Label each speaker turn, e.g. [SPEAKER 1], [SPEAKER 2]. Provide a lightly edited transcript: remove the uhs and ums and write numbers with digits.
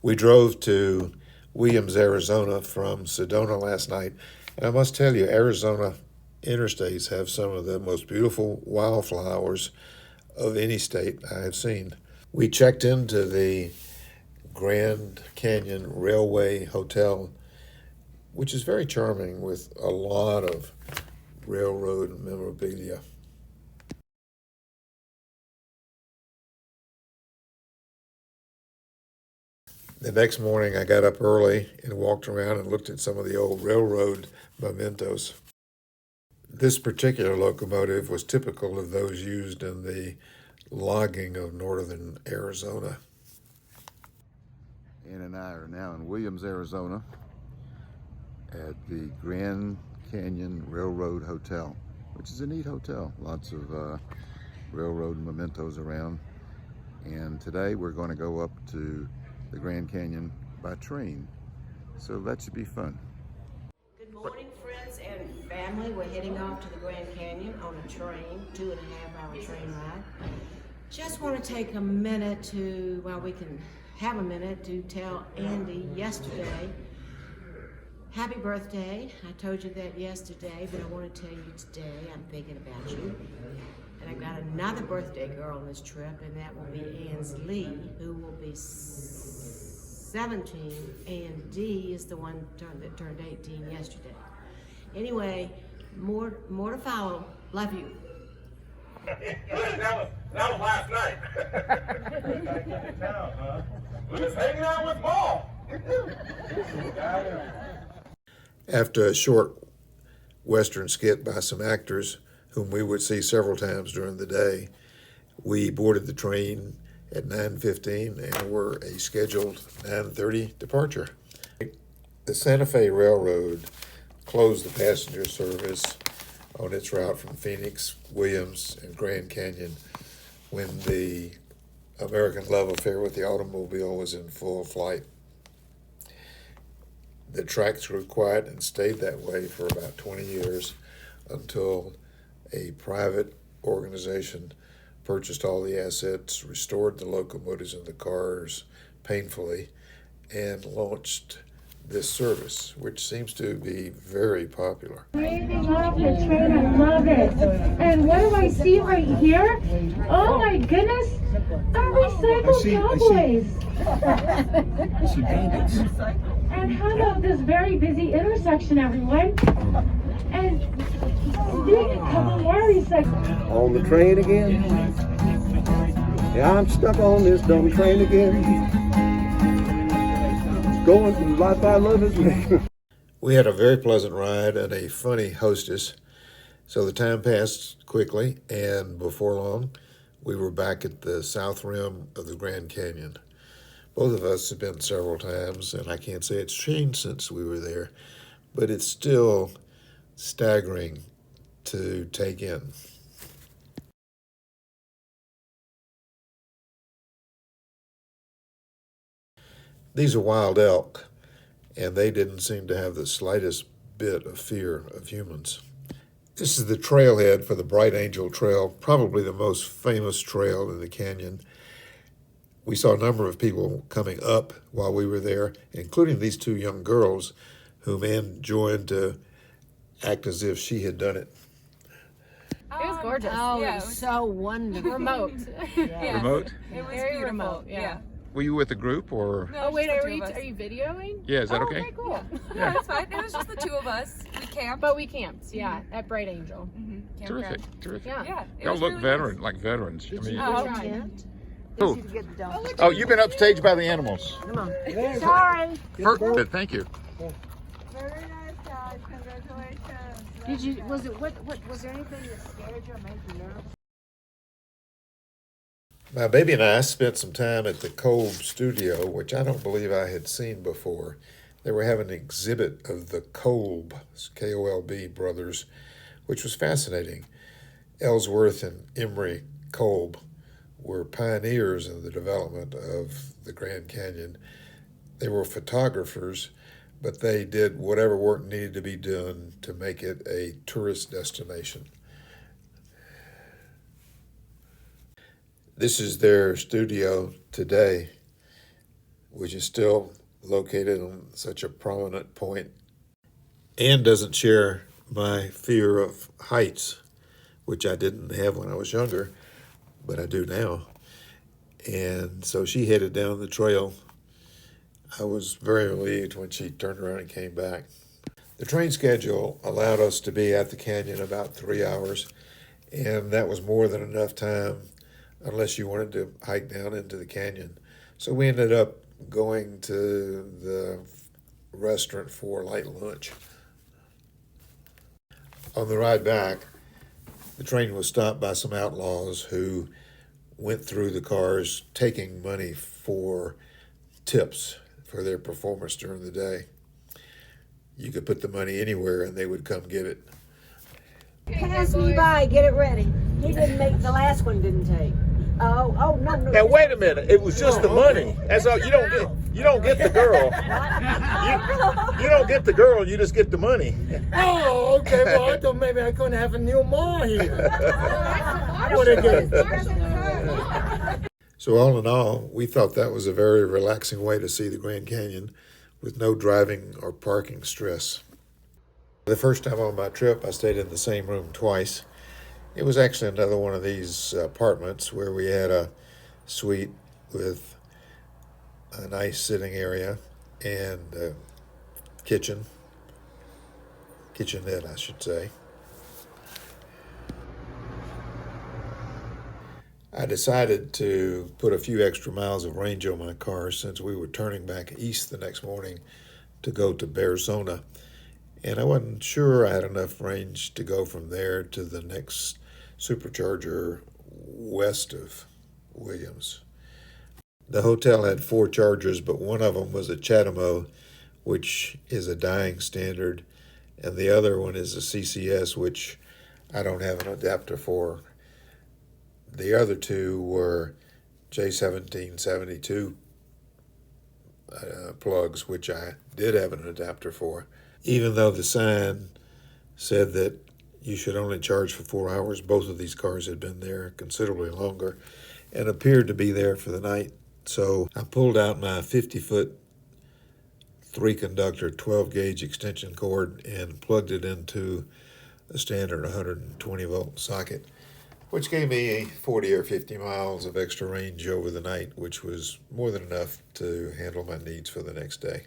[SPEAKER 1] We drove to Williams, Arizona from Sedona last night, and I must tell you, Arizona interstates have some of the most beautiful wildflowers of any state I have seen. We checked into the Grand Canyon Railway Hotel, which is very charming with a lot of railroad memorabilia. The next morning, I got up early and walked around and looked at some of the old railroad mementos. This particular locomotive was typical of those used in the logging of northern Arizona. Ann and I are now in Williams, Arizona at the Grand Canyon Railroad Hotel, which is a neat hotel. Lots of railroad mementos around. And today we're going to go up to the Grand Canyon by train. So that should be fun.
[SPEAKER 2] Good morning, friends and family. We're heading off to the Grand Canyon on a train, 2.5-hour train ride. Just want to take a minute to, well, we can have a minute to tell Andy yesterday, happy birthday. I told you that yesterday, but I want to tell you today, I'm thinking about you. And I've got another birthday girl on this trip, and that will be Ansley, who will be 17, and Dee is the one that turned 18 yesterday. Anyway, more to follow. Love you.
[SPEAKER 3] that was last night. We was hanging out with Paul.
[SPEAKER 1] After a short Western skit by some actors whom we would see several times during the day, we boarded the train at 9:15 and were a scheduled 9:30 departure. The Santa Fe Railroad closed the passenger service on its route from Phoenix, Williams, and Grand Canyon when the American love affair with the automobile was in full flight. The tracks grew quiet and stayed that way for about 20 years until a private organization purchased all the assets, restored the locomotives and the cars painfully, and launched this service, which seems to be very popular.
[SPEAKER 4] Waving off the train, I love it. And what do I see right here? Oh my goodness, our recycled cowboys.
[SPEAKER 5] I see bandits.
[SPEAKER 4] And how about this very busy intersection, everyone? And seeing a couple more recycled.
[SPEAKER 5] On the train again. Yeah, I'm stuck on this dumb train again. Going through life I love is me.
[SPEAKER 1] We had a very pleasant ride and a funny hostess, so the time passed quickly, and before long, we were back at the south rim of the Grand Canyon. Both of us have been several times, and I can't say it's changed since we were there, but it's still staggering to take in. These are wild elk, and they didn't seem to have the slightest bit of fear of humans. This is the trailhead for the Bright Angel Trail, probably the most famous trail in the canyon. We saw a number of people coming up while we were there, including these two young girls whom Ann joined to act as if she had done it.
[SPEAKER 6] It was gorgeous.
[SPEAKER 2] Oh,
[SPEAKER 6] yeah,
[SPEAKER 2] it was so wonderful.
[SPEAKER 6] remote.
[SPEAKER 7] Yeah. Remote?
[SPEAKER 6] It was
[SPEAKER 7] Very
[SPEAKER 6] beautiful.
[SPEAKER 7] remote,
[SPEAKER 6] Yeah.
[SPEAKER 7] Were you with a group or?
[SPEAKER 6] No, wait, are you videoing?
[SPEAKER 7] Yeah, is that okay?
[SPEAKER 6] Okay, cool.
[SPEAKER 7] Yeah.
[SPEAKER 6] That's fine. It was just the two of us. We camped. But we camped, yeah, at Bright Angel.
[SPEAKER 7] Terrific, terrific.
[SPEAKER 6] Yeah.
[SPEAKER 7] Y'all look like veterans. I mean,
[SPEAKER 1] Oh.
[SPEAKER 7] oh, you've been upstaged by the animals.
[SPEAKER 2] Come on.
[SPEAKER 4] Sorry.
[SPEAKER 7] Perfect, thank you.
[SPEAKER 8] Very nice, guys. Congratulations.
[SPEAKER 2] Did you, was there anything that scared you or made you nervous?
[SPEAKER 1] My baby and I spent some time at the Kolb studio, which I don't believe I had seen before. They were having an exhibit of the Kolb, K-O-L-B brothers, which was fascinating. Ellsworth and Emery Kolb were pioneers in the development of the Grand Canyon. They were photographers, but they did whatever work needed to be done to make it a tourist destination. This is their studio today. which is still located on such a prominent point. Ann doesn't share my fear of heights, which I didn't have when I was younger, but I do now. And so she headed down the trail. I was very relieved when she turned around and came back. The train schedule allowed us to be at the canyon about 3 hours, and that was more than enough time unless you wanted to hike down into the canyon. So we ended up going to the restaurant for light lunch. On the ride back, the train was stopped by some outlaws who went through the cars taking money for tips for their performance during the day. You could put the money anywhere and they would come get it.
[SPEAKER 2] Pass me by, get it ready. He didn't make, the last one didn't take. Oh, no.
[SPEAKER 3] Now wait a minute. It was just the money. That's all. You don't get the girl. You don't get the girl. You just get the money.
[SPEAKER 5] Oh, okay. Well, I thought maybe I couldn't have a new mom here. What it is.
[SPEAKER 1] So all in all, we thought that was a very relaxing way to see the Grand Canyon with no driving or parking stress. The first time on my trip, I stayed in the same room twice. It was actually another one of these apartments where we had a suite with a nice sitting area and a kitchenette, I should say. I decided to put a few extra miles of range on my car since we were turning back east the next morning to go to Bearzona. And I wasn't sure I had enough range to go from there to the next supercharger west of Williams. The hotel had 4 chargers, but one of them was a CHAdeMO, which is a dying standard, and the other one is a CCS, which I don't have an adapter for. The other 2 were J1772 plugs, which I did have an adapter for. Even though the sign said that you should only charge for 4 hours, both of these cars had been there considerably longer and appeared to be there for the night. So I pulled out my 50-foot 3-conductor 12-gauge extension cord and plugged it into a standard 120-volt socket, which gave me 40 or 50 miles of extra range over the night, which was more than enough to handle my needs for the next day.